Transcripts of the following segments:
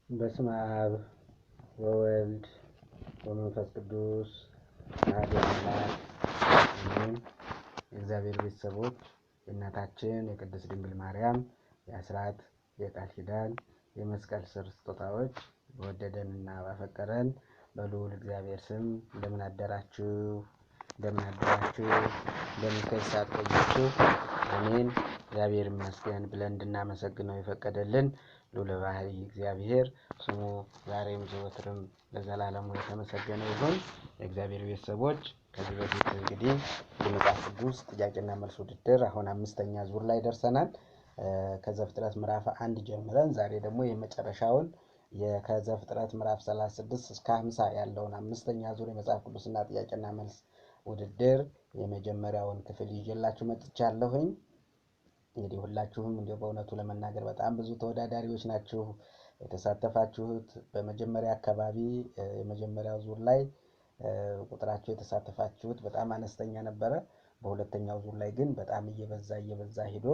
በስመ አብ ወወልድ ወመንፈስ ቅዱስ አሐዱ አምላክ አሜን። የእግዚአብሔር ቤተሰቦች የእናታችን የቅድስት ድንግል ማርያም የአስራት የቃል ኪዳን የመስቀል ስር ስጦታዎች በወደደንና ባፈቀረን በልዑል እግዚአብሔር ስም እንደምን አደራችሁ? እንደምን ከዚህ ሰዓት ቆያችሁ? አሜን። እግዚአብሔር ይመስገን ብለን እንድናመሰግነው የፈቀደልን ልዑለ ባሕርይ እግዚአብሔር ስሙ ዛሬም ዘወትርም ለዘላለሙ የተመሰገነ ይሁን። የእግዚአብሔር ቤተሰቦች ከዚህ በፊት እንግዲህ የመጽሐፍ ቅዱስ ጥያቄና መልስ ውድድር አሁን 5ኛ ዙር ላይ ደርሰናል። ከዘፍጥረት ምዕራፍ 1 ጀምረን ዛሬ ደግሞ የመጨረሻውን ከዘፍጥረት ምዕራፍ 36 እስከ 50 ያለውን 5ኛ ዙር የመጽሐፍ ቅዱስና ጥያቄና መልስ ውድድር የመጀመሪያውን ክፍል ይዤላችሁ መጥቻለሁኝ። እንግዲህ ሁላችሁም እንደ በእውነቱ ለመናገር በጣም ብዙ ተወዳዳሪዎች ናችሁ የተሳተፋችሁት። በመጀመሪያ አካባቢ የመጀመሪያው ዙር ላይ ቁጥራችሁ የተሳተፋችሁት በጣም አነስተኛ ነበረ። በሁለተኛው ዙር ላይ ግን በጣም እየበዛ ሄዶ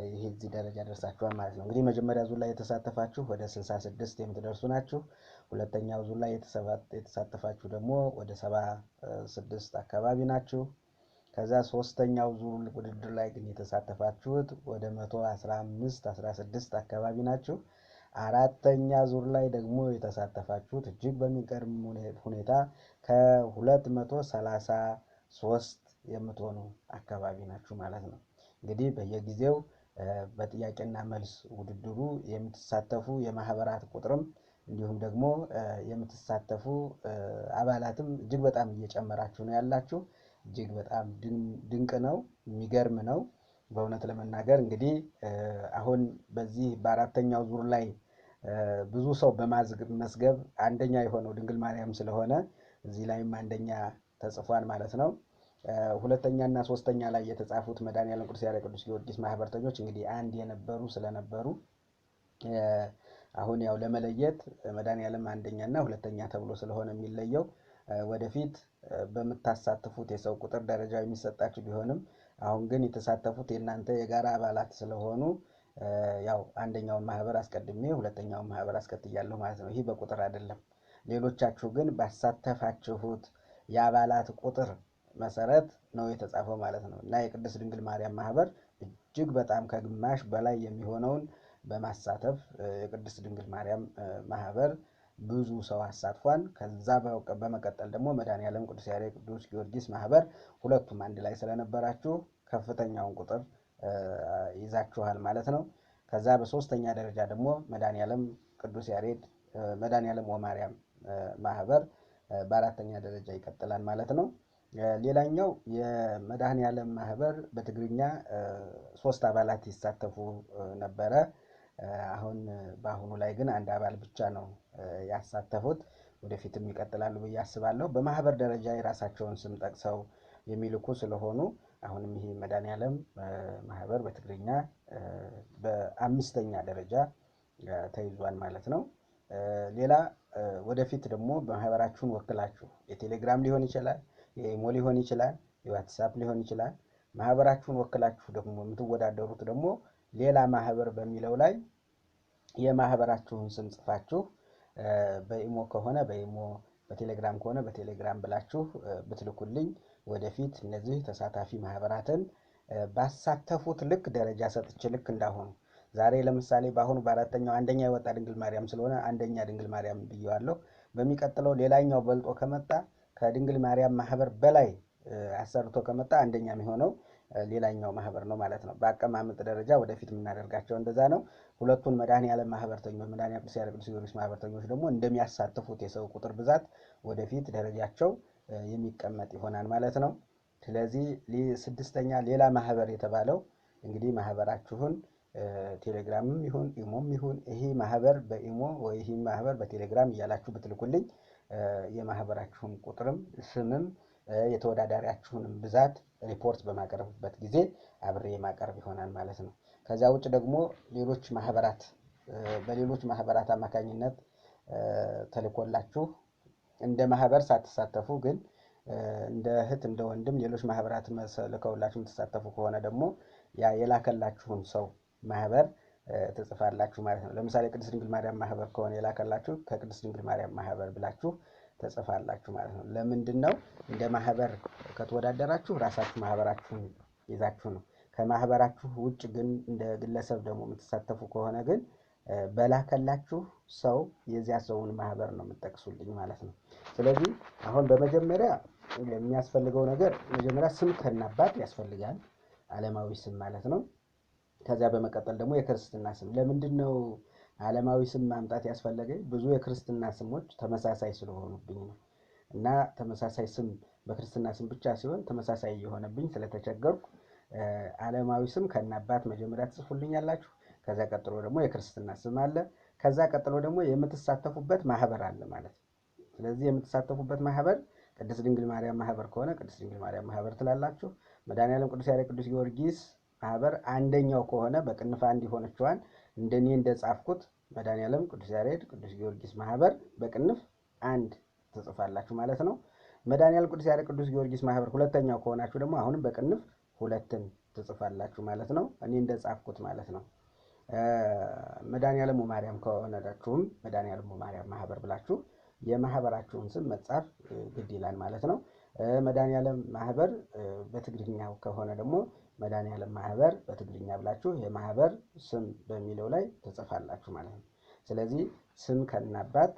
ይሄ እዚህ ደረጃ ደርሳችኋል ማለት ነው። እንግዲህ መጀመሪያ ዙር ላይ የተሳተፋችሁ ወደ 66 የምትደርሱ ናችሁ። ሁለተኛው ዙር ላይ የተሳተፋችሁ ደግሞ ወደ 76 አካባቢ ናችሁ። ከዛ ሶስተኛው ዙር ውድድር ላይ ግን የተሳተፋችሁት ወደ 115 16 አካባቢ ናችሁ። አራተኛ ዙር ላይ ደግሞ የተሳተፋችሁት እጅግ በሚገርም ሁኔታ ከ233 የምትሆኑ አካባቢ ናችሁ ማለት ነው። እንግዲህ በየጊዜው በጥያቄና መልስ ውድድሩ የምትሳተፉ የማህበራት ቁጥርም እንዲሁም ደግሞ የምትሳተፉ አባላትም እጅግ በጣም እየጨመራችሁ ነው ያላችሁ። እጅግ በጣም ድንቅ ነው፣ የሚገርም ነው። በእውነት ለመናገር እንግዲህ አሁን በዚህ በአራተኛው ዙር ላይ ብዙ ሰው በማስመዝገብ አንደኛ የሆነው ድንግል ማርያም ስለሆነ እዚህ ላይም አንደኛ ተጽፏል ማለት ነው። ሁለተኛና ሶስተኛ ላይ የተጻፉት መድኃኔዓለም ቅዱስ ያሬድ ቅዱስ ጊዮርጊስ ማህበርተኞች እንግዲህ አንድ የነበሩ ስለነበሩ አሁን ያው ለመለየት መድኃኔዓለም አንደኛና ሁለተኛ ተብሎ ስለሆነ የሚለየው ወደፊት በመታሳተፉት የሰው ቁጥር ደረጃ የሚሰጣችሁ ቢሆንም አሁን ግን የተሳተፉት የናንተ የጋራ አባላት ስለሆኑ ያው አንደኛውን ማህበር አስቀድሜ ሁለተኛውን ማህበር አስከትያለሁ ማለት ነው። ይሄ በቁጥር አይደለም። ሌሎቻችሁ ግን ባሳተፋችሁት የአባላት ቁጥር መሰረት ነው የተጻፈው ማለት ነው። እና የቅድስት ድንግል ማርያም ማህበር እጅግ በጣም ከግማሽ በላይ የሚሆነውን በማሳተፍ የቅድስት ድንግል ማርያም ማህበር ብዙ ሰው አሳትፏል። ከዛ በመቀጠል ደግሞ መድኃኔዓለም ቅዱስ ያሬድ ቅዱስ ጊዮርጊስ ማህበር ሁለቱም አንድ ላይ ስለነበራችሁ ከፍተኛውን ቁጥር ይዛችኋል ማለት ነው። ከዛ በሶስተኛ ደረጃ ደግሞ መድኃኔዓለም ቅዱስ ያሬድ መድኃኔዓለም ወማርያም ማህበር በአራተኛ ደረጃ ይቀጥላል ማለት ነው። ሌላኛው የመድኃኔዓለም ማህበር በትግርኛ 3 አባላት ይሳተፉ ነበረ። አሁን በአሁኑ ላይ ግን አንድ አባል ብቻ ነው ያሳተፉት። ወደፊትም ይቀጥላሉ ብዬ አስባለሁ። በማህበር ደረጃ የራሳቸውን ስም ጠቅሰው የሚልኩ ስለሆኑ አሁንም ይሄ መድኃኔዓለም ማህበር በትግርኛ በ5ኛ ደረጃ ተይዟል ማለት ነው። ሌላ ወደፊት ደግሞ በማህበራችሁን ወክላችሁ የቴሌግራም ሊሆን ይችላል፣ የኢሞ ሊሆን ይችላል፣ የዋትስአፕ ሊሆን ይችላል። ማህበራችሁን ወክላችሁ ደግሞ የምትወዳደሩት ደግሞ ሌላ ማህበር በሚለው ላይ የማህበራችሁን ስም ጽፋችሁ በኢሞ ከሆነ በኢሞ በቴሌግራም ከሆነ በቴሌግራም ብላችሁ ብትልኩልኝ ወደፊት እነዚህ ተሳታፊ ማህበራትን ባሳተፉት ልክ ደረጃ ሰጥቼ ልክ እንዳሆኑ ዛሬ ለምሳሌ በአሁኑ በአራተኛው አንደኛ የወጣ ድንግል ማርያም ስለሆነ አንደኛ ድንግል ማርያም ብየዋለሁ። በሚቀጥለው ሌላኛው በልጦ ከመጣ ከድንግል ማርያም ማህበር በላይ አሰርቶ ከመጣ አንደኛ የሚሆነው ሌላኛው ማህበር ነው ማለት ነው። በአቀማመጥ ደረጃ ወደፊት የምናደርጋቸው እንደዛ ነው። ሁለቱን መድኃኔዓለም ማህበርተኞች መድኃኔዓለም ቅዱስ ያሬድ ቅዱስ ጊዮርጊስ ማህበርተኞች ደግሞ እንደሚያሳትፉት የሰው ቁጥር ብዛት ወደፊት ደረጃቸው የሚቀመጥ ይሆናል ማለት ነው። ስለዚህ 6ኛ ሌላ ማህበር የተባለው እንግዲህ ማህበራችሁን ቴሌግራምም ይሁን ኢሞም ይሁን ይሄ ማህበር በኢሞ ወይ ይሄ ማህበር በቴሌግራም እያላችሁ ብትልኩልኝ የማህበራችሁን ቁጥርም ስምም የተወዳዳሪያችሁንም ብዛት ሪፖርት በማቀርብበት ጊዜ አብሬ ማቀርብ ይሆናል ማለት ነው። ከዛ ውጭ ደግሞ ሌሎች ማህበራት በሌሎች ማህበራት አማካኝነት ተልኮላችሁ እንደ ማህበር ሳትሳተፉ ግን እንደ እህት እንደ ወንድም ሌሎች ማህበራት ልከውላችሁ የምትሳተፉ ከሆነ ደግሞ ያ የላከላችሁን ሰው ማህበር ትጽፋላችሁ ማለት ነው። ለምሳሌ ቅድስት ድንግል ማርያም ማህበር ከሆነ የላከላችሁ ከቅድስት ድንግል ማርያም ማህበር ብላችሁ ተጽፋላችሁ ማለት ነው። ለምንድን ነው እንደ ማህበር ከተወዳደራችሁ ራሳችሁ ማህበራችሁን ይዛችሁ ነው። ከማህበራችሁ ውጭ ግን እንደ ግለሰብ ደግሞ የምትሳተፉ ከሆነ ግን በላከላችሁ ሰው የዚያ ሰውን ማህበር ነው የምትጠቅሱልኝ ማለት ነው። ስለዚህ አሁን በመጀመሪያ የሚያስፈልገው ነገር መጀመሪያ ስም ከናባት ያስፈልጋል፣ ዓለማዊ ስም ማለት ነው። ከዚያ በመቀጠል ደግሞ የክርስትና ስም። ለምንድን ነው ዓለማዊ ስም ማምጣት ያስፈለገኝ? ብዙ የክርስትና ስሞች ተመሳሳይ ስለሆኑብኝ ነው። እና ተመሳሳይ ስም በክርስትና ስም ብቻ ሲሆን ተመሳሳይ የሆነብኝ ስለተቸገርኩ ዓለማዊ ስም ከናባት መጀመሪያ ትጽፉልኛላችሁ። ከዛ ቀጥሎ ደግሞ የክርስትና ስም አለ። ከዛ ቀጥሎ ደግሞ የምትሳተፉበት ማህበር አለ ማለት ነው። ስለዚህ የምትሳተፉበት ማህበር ቅድስት ድንግል ማርያም ማህበር ከሆነ ቅድስት ድንግል ማርያም ማህበር ትላላችሁ። መድኃኔዓለም ቅዱስ ያሬድ ቅዱስ ጊዮርጊስ ማህበር አንደኛው ከሆነ በቅንፍ አንድ የሆነችዋን እንደኔ እንደጻፍኩት መድኃኔዓለም ቅዱስ ያሬድ ቅዱስ ጊዮርጊስ ማህበር በቅንፍ አንድ ትጽፋላችሁ ማለት ነው። መድኃኔዓለም ቅዱስ ያሬድ ቅዱስ ጊዮርጊስ ማህበር ሁለተኛው ከሆናችሁ ደግሞ አሁንም በቅንፍ ሁለትን ትጽፋላችሁ ማለት ነው። እኔ እንደጻፍኩት ማለት ነው። መድኃኔዓለም ማርያም ከሆነዳችሁም መድኃኔዓለም ማርያም ማህበር ብላችሁ የማህበራችሁን ስም መጻፍ ግድ ይላል ማለት ነው። መድኃኔዓለም ማህበር በትግርኛው ከሆነ ደግሞ መድኃኔዓለም ማህበር በትግርኛ ብላችሁ የማህበር ስም በሚለው ላይ ትጽፋላችሁ ማለት ነው። ስለዚህ ስም ከናባት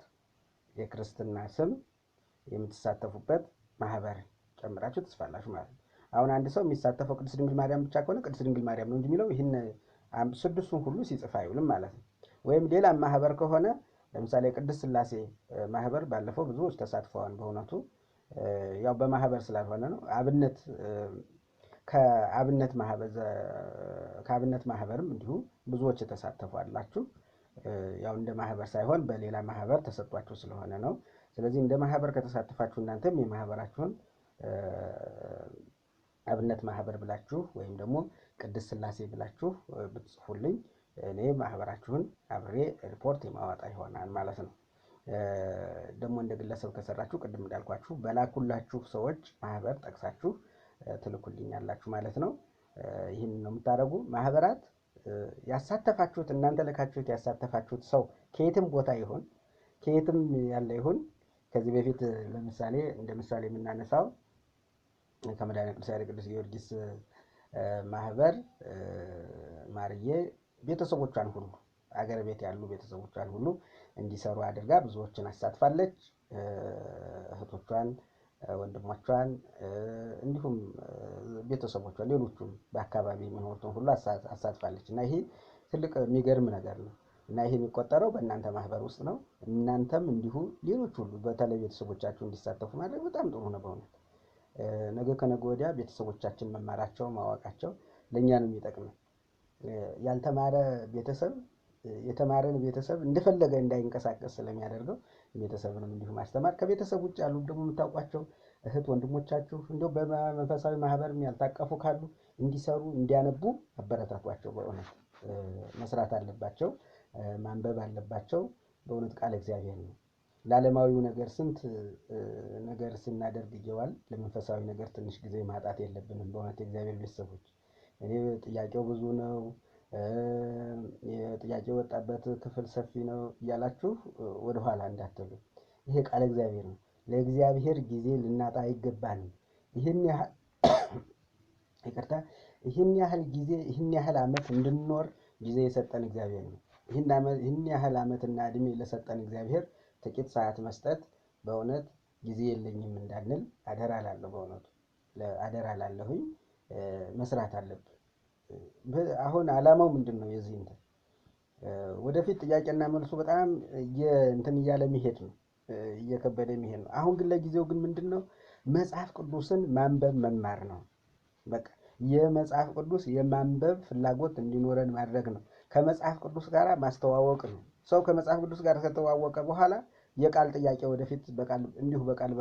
የክርስትና ስም የምትሳተፉበት ማህበር ጨምራችሁ ትጽፋላችሁ ማለት ነው። አሁን አንድ ሰው የሚሳተፈው ቅድስት ድንግል ማርያም ብቻ ከሆነ ቅድስት ድንግል ማርያም ነው እንጂ የሚለው ይህን ስድስቱን ሁሉ ሲጽፍ አይውልም ማለት ነው። ወይም ሌላ ማህበር ከሆነ ለምሳሌ ቅድስት ሥላሴ ማህበር ባለፈው ብዙዎች ተሳትፈዋል። በእውነቱ ያው በማህበር ስላልሆነ ነው። ከአብነት ማህበርም እንዲሁ ብዙዎች ተሳተፉ አላችሁ። ያው እንደ ማህበር ሳይሆን በሌላ ማህበር ተሰጥቷችሁ ስለሆነ ነው። ስለዚህ እንደ ማህበር ከተሳተፋችሁ እናንተም የማህበራችሁን አብነት ማህበር ብላችሁ ወይም ደግሞ ቅድስት ሥላሴ ብላችሁ ብትጽፉልኝ እኔ ማህበራችሁን አብሬ ሪፖርት የማወጣ ይሆናል ማለት ነው። ደግሞ እንደ ግለሰብ ከሰራችሁ ቅድም እንዳልኳችሁ በላኩላችሁ ሰዎች ማህበር ጠቅሳችሁ ትልኩልኛላችሁ ማለት ነው። ይህን ነው የምታደርጉ። ማህበራት ያሳተፋችሁት እናንተ ልካችሁት ያሳተፋችሁት ሰው ከየትም ቦታ ይሁን ከየትም ያለ ይሁን ከዚህ በፊት ለምሳሌ እንደ ምሳሌ የምናነሳው ከመድኃኔዓለም ቅዱስ ያሬድ ቅዱስ ጊዮርጊስ ማህበር ማርዬ ቤተሰቦቿን ሁሉ አገር ቤት ያሉ ቤተሰቦቿን ሁሉ እንዲሰሩ አድርጋ ብዙዎችን አሳትፋለች። እህቶቿን፣ ወንድሞቿን እንዲሁም ቤተሰቦቿን ሌሎቹም በአካባቢ የሚኖሩትን ሁሉ አሳትፋለች እና ይሄ ትልቅ የሚገርም ነገር ነው እና ይሄ የሚቆጠረው በእናንተ ማህበር ውስጥ ነው። እናንተም እንዲሁ ሌሎች ሁሉ በተለይ ቤተሰቦቻችሁ እንዲሳተፉ ማድረግ በጣም ጥሩ ነው በእውነት። ነገ ከነገ ወዲያ ቤተሰቦቻችን መማራቸው ማወቃቸው ለእኛ ነው የሚጠቅመው። ያልተማረ ቤተሰብ የተማረን ቤተሰብ እንደፈለገ እንዳይንቀሳቀስ ስለሚያደርገው ቤተሰብንም እንዲሁ ማስተማር፣ ከቤተሰብ ውጭ ያሉ ደግሞ የምታውቋቸው እህት ወንድሞቻችሁ እንደው በመንፈሳዊ ማህበርም ያልታቀፉ ካሉ እንዲሰሩ እንዲያነቡ አበረታቷቸው። በእውነት መስራት አለባቸው፣ ማንበብ አለባቸው። በእውነት ቃል እግዚአብሔር ነው። ለዓለማዊው ነገር ስንት ነገር ስናደርግ ይገዋል። ለመንፈሳዊ ነገር ትንሽ ጊዜ ማጣት የለብንም። በእውነት የእግዚአብሔር ቤተሰቦች እኔ ጥያቄው ብዙ ነው፣ የጥያቄው ወጣበት ክፍል ሰፊ ነው እያላችሁ ወደኋላ እንዳትሉ። ይሄ ቃል እግዚአብሔር ነው። ለእግዚአብሔር ጊዜ ልናጣ አይገባንም። ይህን ያህል ጊዜ ይህን ያህል ዓመት እንድንኖር ጊዜ የሰጠን እግዚአብሔር ነው። ይህን ያህል ዓመትና እድሜ ለሰጠን እግዚአብሔር ጥቂት ሰዓት መስጠት በእውነት ጊዜ የለኝም እንዳንል አደራ ላለሁ። በእውነቱ አደራ ላለሁኝ መስራት አለብን። አሁን ዓላማው ምንድን ነው? የዚህ ወደፊት ጥያቄና መልሱ በጣም እንትን እያለ መሄድ ነው፣ እየከበደ መሄድ ነው። አሁን ግን ለጊዜው ግን ምንድን ነው መጽሐፍ ቅዱስን ማንበብ መማር ነው። በቃ የመጽሐፍ ቅዱስ የማንበብ ፍላጎት እንዲኖረን ማድረግ ነው። ከመጽሐፍ ቅዱስ ጋር ማስተዋወቅ ነው። ሰው ከመጽሐፍ ቅዱስ ጋር ከተዋወቀ በኋላ የቃል ጥያቄ ወደፊት እንዲሁ በቃል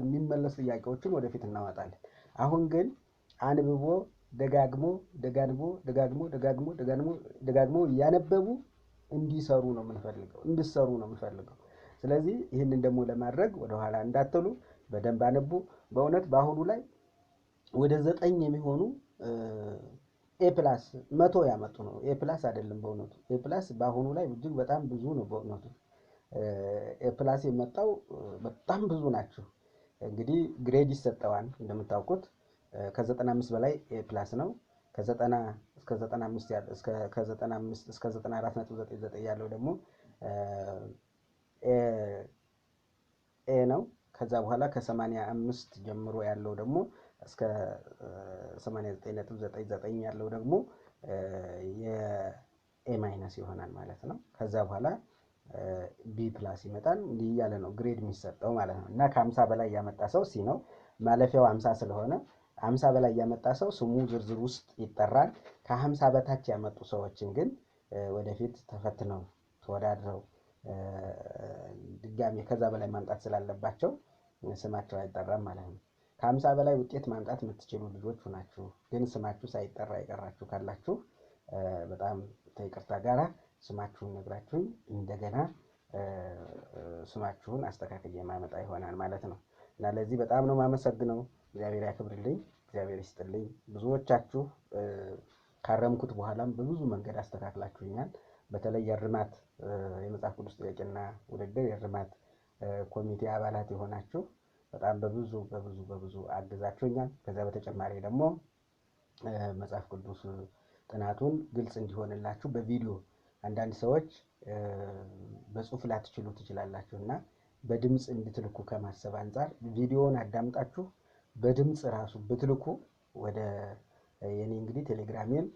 የሚመለሱ ጥያቄዎችን ወደፊት እናወጣለን። አሁን ግን አንብቦ ደጋግሞ እያነበቡ እንዲሰሩ ነው የምንፈልገው። ስለዚህ ይህንን ደግሞ ለማድረግ ወደኋላ እንዳትሉ በደንብ አንቡ። በእውነት በአሁኑ ላይ ወደ 9 የሚሆኑ ኤ ፕላስ 100 ያመጡ ነው። ኤ ፕላስ አይደለም በእውነቱ ኤ ፕላስ በአሁኑ ላይ እጅግ በጣም ብዙ ነው በእውነቱ። ኤ ፕላስ የመጣው በጣም ብዙ ናቸው። እንግዲህ ግሬድ ይሰጠዋል እንደምታውቁት ከ95 በላይ ኤ ፕላስ ነው። ከ90 እስከ 95 ያለው ከ95 እስከ 94.99 ያለው ደግሞ ኤ ነው። ከዛ በኋላ ከ85 ጀምሮ ያለው ደግሞ እስከ 89.99 ያለው ደግሞ የኤ ማይነስ ይሆናል ማለት ነው። ከዛ በኋላ ቢ ፕላስ ይመጣል። እንዲህ እያለ ነው ግሬድ የሚሰጠው ማለት ነው። እና ከ50 በላይ ያመጣ ሰው ሲ ነው። ማለፊያው 50 ስለሆነ 50 በላይ ያመጣ ሰው ስሙ ዝርዝር ውስጥ ይጠራል። ከ50 በታች ያመጡ ሰዎችን ግን ወደፊት ተፈትነው ተወዳድረው ድጋሜ ከዛ በላይ ማምጣት ስላለባቸው ስማቸው አይጠራም ማለት ነው። ከ50 በላይ ውጤት ማምጣት የምትችሉ ልጆች ናችሁ፣ ግን ስማችሁ ሳይጠራ የቀራችሁ ካላችሁ በጣም ከይቅርታ ጋራ ስማችሁን ነግራችሁኝ እንደገና ስማችሁን አስተካክዬ ማመጣ ይሆናል ማለት ነው። እና ለዚህ በጣም ነው የማመሰግነው። እግዚአብሔር ያክብርልኝ፣ እግዚአብሔር ይስጥልኝ። ብዙዎቻችሁ ካረምኩት በኋላም በብዙ መንገድ አስተካክላችሁኛል። በተለይ የእርማት የመጽሐፍ ቅዱስ ጥያቄና ውድድር የእርማት ኮሚቴ አባላት የሆናችሁ በጣም በብዙ አግዛችሁኛል። ከዛ በተጨማሪ ደግሞ መጽሐፍ ቅዱስ ጥናቱን ግልጽ እንዲሆንላችሁ በቪዲዮ አንዳንድ ሰዎች በጽሁፍ ላትችሉ ትችላላችሁ እና በድምጽ እንድትልኩ ከማሰብ አንፃር ቪዲዮውን አዳምጣችሁ በድምጽ ራሱ ብትልኩ ወደ የኔ እንግዲህ ቴሌግራሜን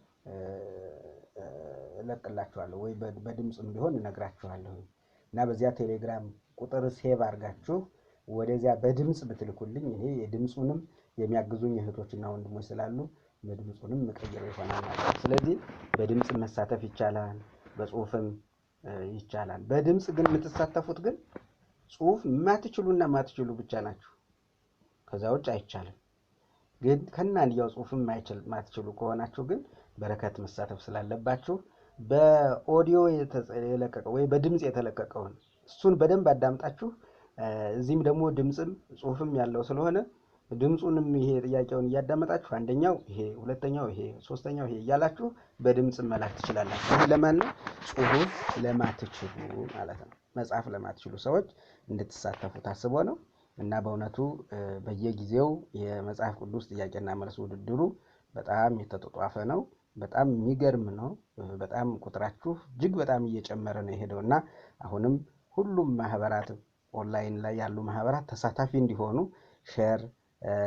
እለቅላችኋለሁ ወይ በድምጽም ቢሆን እነግራችኋለሁ እና በዚያ ቴሌግራም ቁጥር ሴቭ አድርጋችሁ ወደዚያ በድምጽ ብትልኩልኝ እኔ የድምጹንም የሚያግዙኝ እህቶችና ወንድሞች ስላሉ በድምጹንም መቀየር ይሆናል ማለት ነው። ስለዚህ በድምጽ መሳተፍ ይቻላል፣ በጽሁፍም ይቻላል። በድምጽ ግን የምትሳተፉት ግን ጽሁፍ ማትችሉና ማትችሉ ብቻ ናችሁ። ከዛ ውጭ አይቻልም። ግን ከናንያው ጽሁፍም ማትችሉ ከሆናችሁ ግን በረከት መሳተፍ ስላለባችሁ በኦዲዮ የተለቀቀው ወይ በድምጽ የተለቀቀውን እሱን በደንብ አዳምጣችሁ እዚህም ደግሞ ድምጽም ጽሁፍም ያለው ስለሆነ ድምጹንም ይሄ ጥያቄውን እያዳመጣችሁ አንደኛው ይሄ፣ ሁለተኛው ይሄ፣ ሶስተኛው ይሄ እያላችሁ በድምጽ መላክ ትችላላችሁ። ለማን ነው? ጽሁፍ ለማትችሉ ማለት ነው። መጽሐፍ ለማትችሉ ሰዎች እንድትሳተፉ ታስቦ ነው እና በእውነቱ በየጊዜው የመጽሐፍ ቅዱስ ጥያቄና መልስ ውድድሩ በጣም የተጧጧፈ ነው። በጣም የሚገርም ነው። በጣም ቁጥራችሁ እጅግ በጣም እየጨመረ ነው የሄደውና አሁንም ሁሉም ማህበራት ኦንላይን ላይ ያሉ ማህበራት ተሳታፊ እንዲሆኑ ሼር፣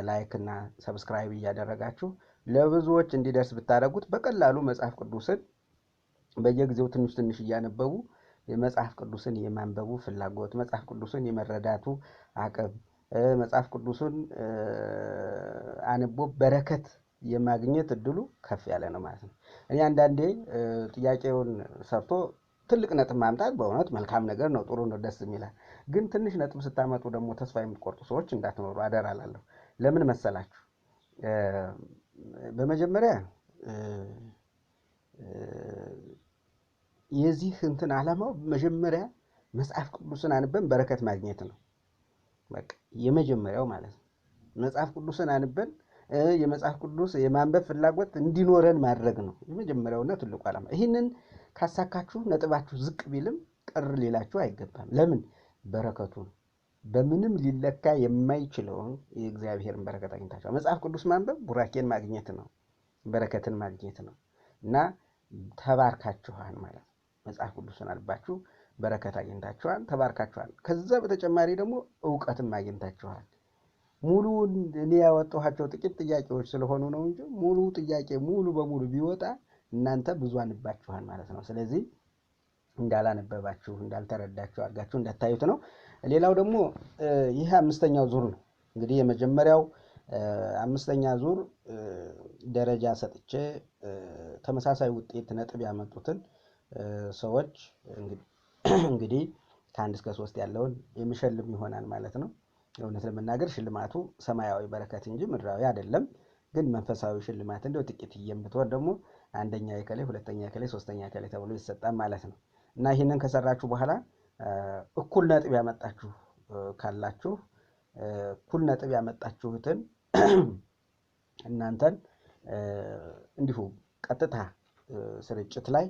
ላይክ እና ሰብስክራይብ እያደረጋችሁ ለብዙዎች እንዲደርስ ብታደርጉት በቀላሉ መጽሐፍ ቅዱስን በየጊዜው ትንሽ ትንሽ እያነበቡ የመጽሐፍ ቅዱስን የማንበቡ ፍላጎት፣ መጽሐፍ ቅዱስን የመረዳቱ አቅም፣ መጽሐፍ ቅዱስን አንቦ በረከት የማግኘት እድሉ ከፍ ያለ ነው ማለት ነው። እኔ አንዳንዴ ጥያቄውን ሰርቶ ትልቅ ነጥብ ማምጣት በእውነት መልካም ነገር ነው፣ ጥሩ ነው፣ ደስ የሚላል። ግን ትንሽ ነጥብ ስታመጡ ደግሞ ተስፋ የምትቆርጡ ሰዎች እንዳትኖሩ አደራ እላለሁ። ለምን መሰላችሁ? በመጀመሪያ የዚህ እንትን ዓላማው መጀመሪያ መጽሐፍ ቅዱስን አንበን በረከት ማግኘት ነው። በቃ የመጀመሪያው ማለት ነው። መጽሐፍ ቅዱስን አንበን የመጽሐፍ ቅዱስ የማንበብ ፍላጎት እንዲኖረን ማድረግ ነው የመጀመሪያውና ትልቁ ዓላማ። ይህንን ካሳካችሁ ነጥባችሁ ዝቅ ቢልም ቅር ሊላችሁ አይገባም። ለምን? በረከቱን በምንም ሊለካ የማይችለውን የእግዚአብሔርን በረከት አግኝታችኋል። መጽሐፍ ቅዱስ ማንበብ ቡራኬን ማግኘት ነው፣ በረከትን ማግኘት ነው እና ተባርካችኋል ማለት ነው። መጽሐፍ ቅዱስን አንባችሁ በረከት አግኝታችኋል፣ ተባርካችኋል። ከዛ በተጨማሪ ደግሞ ዕውቀትም አግኝታችኋል። ሙሉ እኔ ያወጣኋቸው ጥቂት ጥያቄዎች ስለሆኑ ነው እንጂ ሙሉ ጥያቄ ሙሉ በሙሉ ቢወጣ እናንተ ብዙ አንባችኋል ማለት ነው። ስለዚህ እንዳላነበባችሁ እንዳልተረዳችሁ አድርጋችሁ እንዳታዩት ነው። ሌላው ደግሞ ይሄ አምስተኛው ዙር ነው። እንግዲህ የመጀመሪያው አምስተኛ ዙር ደረጃ ሰጥቼ ተመሳሳይ ውጤት ነጥብ ያመጡትን ሰዎች እንግዲህ ከ1 እስከ 3 ያለውን የሚሸልም ይሆናል ማለት ነው። እውነት ለመናገር ሽልማቱ ሰማያዊ በረከት እንጂ ምድራዊ አይደለም። ግን መንፈሳዊ ሽልማት እንደው ጥቂትዬም ብትሆን ደግሞ አንደኛ የከሌ፣ ሁለተኛ የከሌ፣ ሶስተኛ የከሌ ተብሎ ይሰጣል ማለት ነው። እና ይህንን ከሰራችሁ በኋላ እኩል ነጥብ ያመጣችሁ ካላችሁ እኩል ነጥብ ያመጣችሁትን እናንተን እንዲሁ ቀጥታ ስርጭት ላይ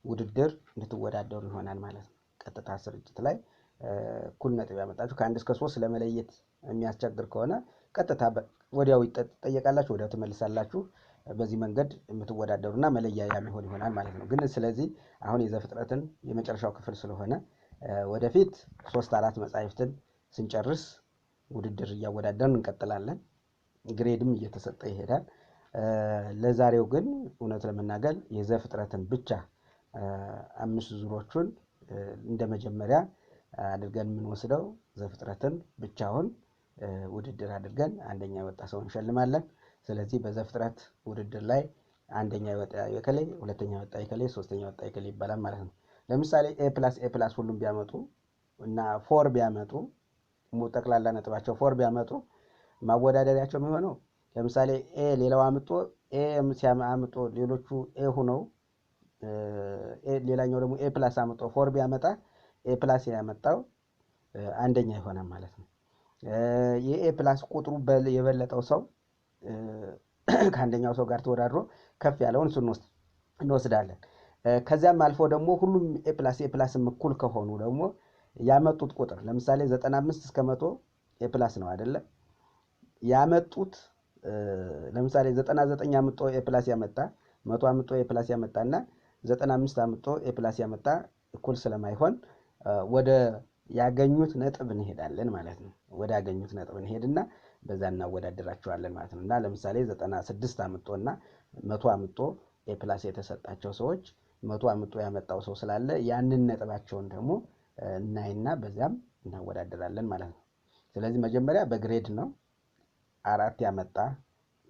ውድድር እንድትወዳደሩ ይሆናል ማለት ነው። ቀጥታ ስርጭት ላይ እኩል ነጥብ ያመጣችሁ ከ1 እስከ 3 ለመለየት የሚያስቸግር ከሆነ ቀጥታ ወዲያው ይጠየቃላችሁ፣ ወዲያው ትመልሳላችሁ። በዚህ መንገድ የምትወዳደሩና መለያ የሚሆን ይሆናል ማለት ነው። ግን ስለዚህ አሁን የዘፍጥረትን የመጨረሻው ክፍል ስለሆነ ወደፊት 3-4 መጻሕፍትን ስንጨርስ ውድድር እያወዳደርን እንቀጥላለን። ግሬድም እየተሰጠ ይሄዳል። ለዛሬው ግን እውነት ለመናገር የዘፍጥረትን ብቻ 5 ዙሮቹን እንደ መጀመሪያ አድርገን የምንወስደው ዘፍጥረትን ብቻውን ውድድር አድርገን አንደኛ የወጣ ሰው እንሸልማለን። ስለዚህ በዘፍጥረት ውድድር ላይ አንደኛ የወጣ የከሌ፣ ሁለተኛ የወጣ የከሌ፣ ሶስተኛ የወጣ የከሌ ይባላል ማለት ነው። ለምሳሌ ኤ+ ሁሉም ቢያመጡ እና 4 ቢያመጡ ጠቅላላ ነጥባቸው 4 ቢያመጡ ማወዳደሪያቸው የሚሆነው ለምሳሌ ኤ ሌላው አምጦ ሲያመጡ ሌሎቹ ኤ ሆነው ሌላኛው ደግሞ ኤ+ አምጦ 4 ቢያመጣ ኤ+ ያመጣው አንደኛ ይሆናል ማለት ነው። የኤ+ ቁጥሩ የበለጠው ሰው ከአንደኛው ሰው ጋር ተወዳድሮ ከፍ ያለውን እሱን እንወስዳለን። ከዚያም አልፎ ደግሞ ሁሉም ኤ+ እኩል ከሆኑ ደግሞ ያመጡት ቁጥር ለምሳሌ 95 እስከ 100 ኤ+ ነው አይደለ? ያመጡት ለምሳሌ 99 አምጦ ኤ+ ያመጣ 100 አምጦ ኤ+ ያመጣና 95 አምጦ ኤ+ ያመጣ እኩል ስለማይሆን ወደ ያገኙት ነጥብ እንሄዳለን ማለት ነው። ወደ ያገኙት ነጥብ እንሄድና በዛ እናወዳድራቸዋለን ማለት ነው። እና ለምሳሌ 96 አምጦና 100 አምጦ ኤ+ የተሰጣቸው ሰዎች 100 አምጦ ያመጣው ሰው ስላለ ያንን ነጥባቸውን ደግሞ እናይና በዛም እናወዳድራለን ማለት ነው። ስለዚህ መጀመሪያ በግሬድ ነው 4 ያመጣ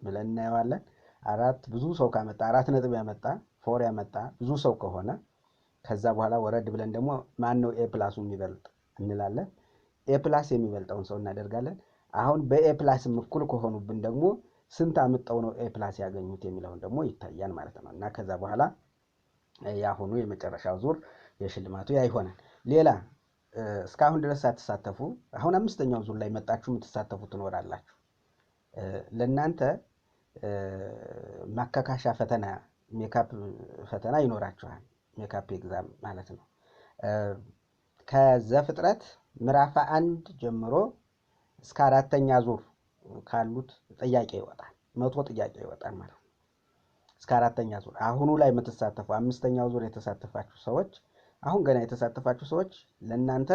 ብለን እናየዋለን። 4 ብዙ ሰው ካመጣ 4 ነጥብ ያመጣ 4 ያመጣ ብዙ ሰው ከሆነ ከዛ በኋላ ወረድ ብለን ደግሞ ማን ነው ኤ+ የሚበልጥ እንላለን። ኤ+ የሚበልጠውን ሰው እናደርጋለን። አሁን በኤ+ እኩል ከሆኑብን ደግሞ ስንት አምጠው ነው ኤ+ ያገኙት የሚለውን ደግሞ ይታያል ማለት ነው። እና ከዛ በኋላ ያሁኑ የመጨረሻው ዙር የሽልማቱ ያ ይሆናል። ሌላ እስካሁን ድረስ ሳትሳተፉ አሁን 5ኛው ዙር ላይ መጣችሁ የምትሳተፉ ትኖራላችሁ። ለእናንተ ማካካሻ ፈተና ሜካፕ ፈተና ይኖራችኋል። ሜካፕ ኤግዛም ማለት ነው። ከዘፍጥረት ምዕራፍ 1 ጀምሮ እስከ 4ኛ ዙር ካሉት ጥያቄ ይወጣል። 100 ጥያቄ ይወጣል ማለት ነው። እስከ 4ኛ ዙር አሁኑ ላይ የምትሳተፉ 5ኛው ዙር የተሳተፋችሁ ሰዎች አሁን ገና የተሳተፋችሁ ሰዎች ለእናንተ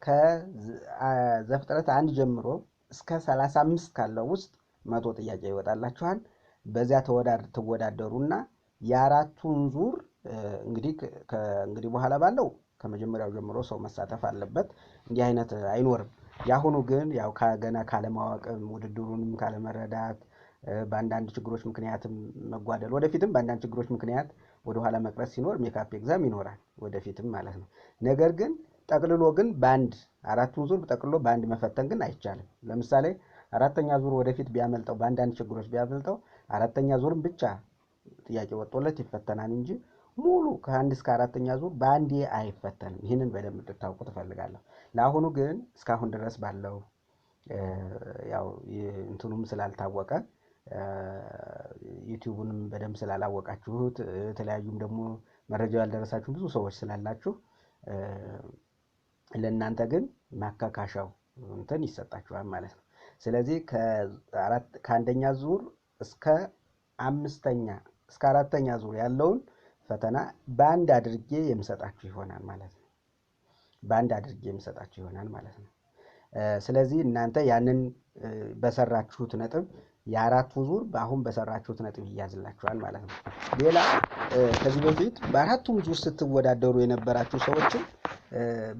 ከዘፍጥረት 1 ጀምሮ እስከ 35 ካለው ውስጥ 100 ጥያቄ ይወጣላችኋል። በዚያ ትወዳደሩና የአራቱን ዙር እንግዲህ በኋላ ባለው ከመጀመሪያው ጀምሮ ሰው መሳተፍ አለበት። እንዲህ አይነት አይኖርም። ያሁኑ ግን ያው ገና ካለማወቅም ውድድሩንም ካለመረዳት በአንዳንድ ችግሮች ምክንያትም መጓደል ወደፊትም በአንዳንድ ችግሮች ምክንያት ወደኋላ መቅረት ሲኖር ሜካፕ ኤግዛም ይኖራል ወደፊትም ማለት ነው። ነገር ግን ጠቅልሎ ግን አራቱን ዙር ጠቅልሎ በአንድ መፈተን ግን አይቻልም። ለምሳሌ 4ኛ ዙር ወደፊት ቢያመልጠው በአንዳንድ ችግሮች ቢያመልጠው 4ኛ ዙርም ብቻ ጥያቄ ወጥቶለት ይፈተናል እንጂ ሙሉ ከ1 እስከ 4ኛ ዙር በአንዴ አይፈተንም። ይህንን በደንብ እንድታውቁ ትፈልጋለሁ። ለአሁኑ ግን እስካሁን ድረስ ባለው ያው እንትኑም ስላልታወቀ ዩቲዩብንም በደንብ ስላላወቃችሁት የተለያዩም ደግሞ መረጃው ያልደረሳችሁ ብዙ ሰዎች ስላላችሁ ለእናንተ ግን ማካካሻው እንትን ይሰጣችኋል ማለት ነው። ስለዚህ ከአንደኛ ዙር እስከ 4ኛ ዙር ያለውን ፈተና በአንድ አድርጌ የምሰጣችሁ ይሆናል ማለት ነው። ስለዚህ እናንተ ያንን በሰራችሁት ነጥብ የአራቱ ዙር አሁን በሰራችሁት ነጥብ ይያዝላችኋል ማለት ነው። ሌላ ከዚህ በፊት በአራቱም ዙር ስትወዳደሩ የነበራችሁ ሰዎችን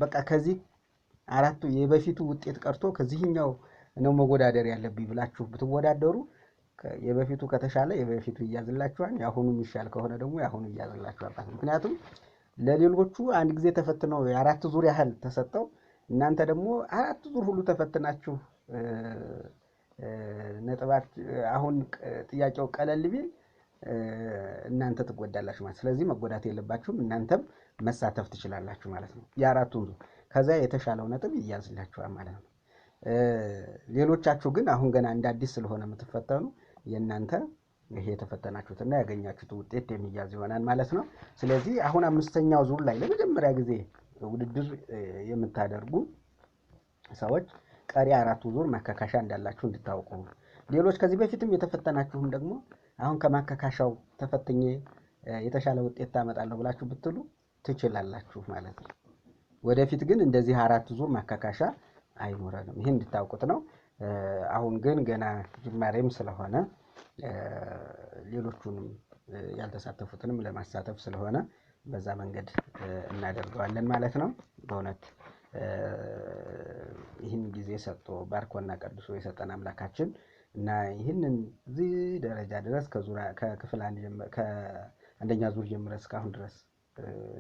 በቃ ከዚህ አራቱ የበፊቱ ውጤት ቀርቶ ከዚህኛው ነው መወዳደር ያለብኝ ብላችሁ ብትወዳደሩ የበፊቱ ከተሻለ የበፊቱ ይያዝላችኋል። ያሁኑ የሚሻል ከሆነ ደግሞ ያሁኑ ይያዝላችኋል። ምክንያቱም ለሌሎቹ አንድ ጊዜ ተፈትነው የአራት ዙር ያህል ተሰጠው እናንተ ደግሞ 4 ዙር ሁሉ ተፈትናችሁ ነጥባት አሁን ጥያቄው ቀለል ቢል እናንተ ትጎዳላችሁ ማለት። ስለዚህ መጎዳት የለባችሁም። እናንተም መሳተፍ ትችላላችሁ ማለት ነው። የአራቱን ዙር ከዛ የተሻለው ነጥብ ይያዝላችኋል ማለት ነው። ሌሎቻችሁ ግን አሁን ገና እንደ አዲስ ስለሆነ የምትፈተኑ የእናንተ ይሄ የተፈተናችሁትና ያገኛችሁት ውጤት የሚያዝ ይሆናል ማለት ነው። ስለዚህ አሁን አምስተኛው ዙር ላይ ለመጀመሪያ ጊዜ ውድድር የምታደርጉ ሰዎች ቀሪ አራቱ ዙር ማካካሻ እንዳላችሁ እንድታውቁ፣ ሌሎች ከዚህ በፊትም የተፈተናችሁም ደግሞ አሁን ከማካካሻው ተፈትኜ የተሻለ ውጤት ታመጣለሁ ብላችሁ ብትሉ ትችላላችሁ ማለት ነው። ወደፊት ግን እንደዚህ አራት ዙር ማካካሻ አይኖረንም። ይሄን እንድታውቁት ነው። አሁን ግን ገና ጅማሬም ስለሆነ ሌሎቹንም ያልተሳተፉትንም ለማሳተፍ ስለሆነ በዛ መንገድ እናደርገዋለን ማለት ነው። በእውነት ይህን ጊዜ ሰጥቶ ባርኮና ቀድሶ የሰጠን አምላካችን እና ይህንን እዚህ ደረጃ ድረስ ከክፍል ከአንደኛ ዙር ጀምረን እስካሁን ድረስ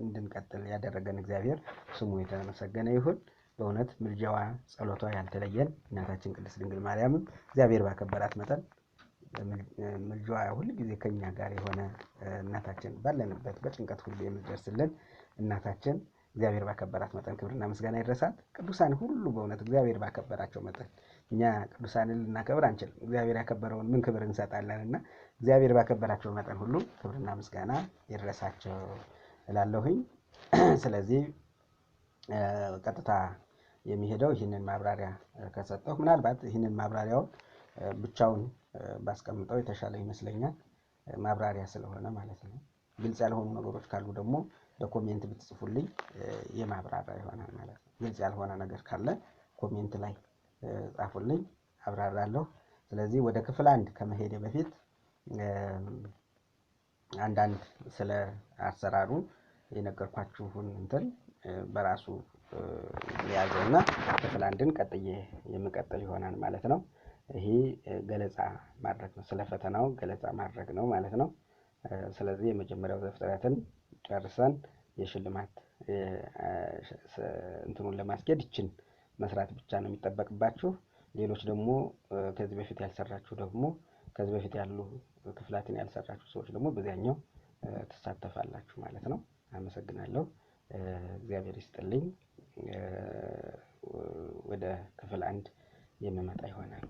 እንድንቀጥል ያደረገን እግዚአብሔር ስሙ የተመሰገነ ይሁን። በእውነት ምልጃዋ ጸሎቷ ያልተለየን እናታችን ቅድስት ድንግል ማርያም እግዚአብሔር ባከበራት መጠን ምልጃዋ ሁሉ ጊዜ ከኛ ጋር የሆነ እናታችን ባለንበት በጭንቀት ሁሉ የምትደርስልን እናታችን እግዚአብሔር ባከበራት መጠን ክብርና ምስጋና ይድረሳት። ቅዱሳን ሁሉ በእውነት እግዚአብሔር ባከበራቸው መጠን እኛ ቅዱሳንን ልናከብር አንችልም። እግዚአብሔር ያከበረውን ምን ክብር እንሰጣለንና እግዚአብሔር ባከበራቸው መጠን ሁሉ ክብርና ምስጋና ይድረሳቸው እላለሁኝ። ስለዚህ ቀጥታ የሚሄደው ይህንን ማብራሪያ ከሰጠሁ ምናልባት ይህንን ማብራሪያውን ብቻውን ባስቀምጠው የተሻለ ይመስለኛል። ማብራሪያ ስለሆነ ማለት ነው። ግልጽ ያልሆኑ ነገሮች ካሉ ደግሞ በኮሜንት ብትጽፉልኝ የማብራሪያ ይሆናል ማለት ነው። ግልጽ ያልሆነ ነገር ካለ ኮሜንት ላይ ጻፉልኝ፣ አብራራለሁ። ስለዚህ ወደ ክፍል 1 ከመሄዴ በፊት አንዳንድ ስለ አሰራሩ የነገርኳችሁን እንትን በራሱ ያዘውና ክፍል 1ን ቀጥዬ የምቀጥል ይሆናል ማለት ነው። ይሄ ገለጻ ማድረግ ነው፣ ስለ ፈተናው ገለጻ ማድረግ ነው ማለት ነው። ስለዚህ የመጀመሪያው ዘፍጥረትን ጨርሰን የሽልማት እንትኑን ለማስኬድ ይችን መስራት ብቻ ነው የሚጠበቅባችሁ። ሌሎች ደግሞ ከዚህ በፊት ያልሰራችሁ ደግሞ ከዚህ በፊት ያሉ ክፍላትን ያልሰራችሁ ሰዎች ደግሞ በዚያኛው ትሳተፋላችሁ ማለት ነው። አመሰግናለሁ። እግዚአብሔር ይስጥልኝ። ወደ ክፍል 1 የምመጣ ይሆናል።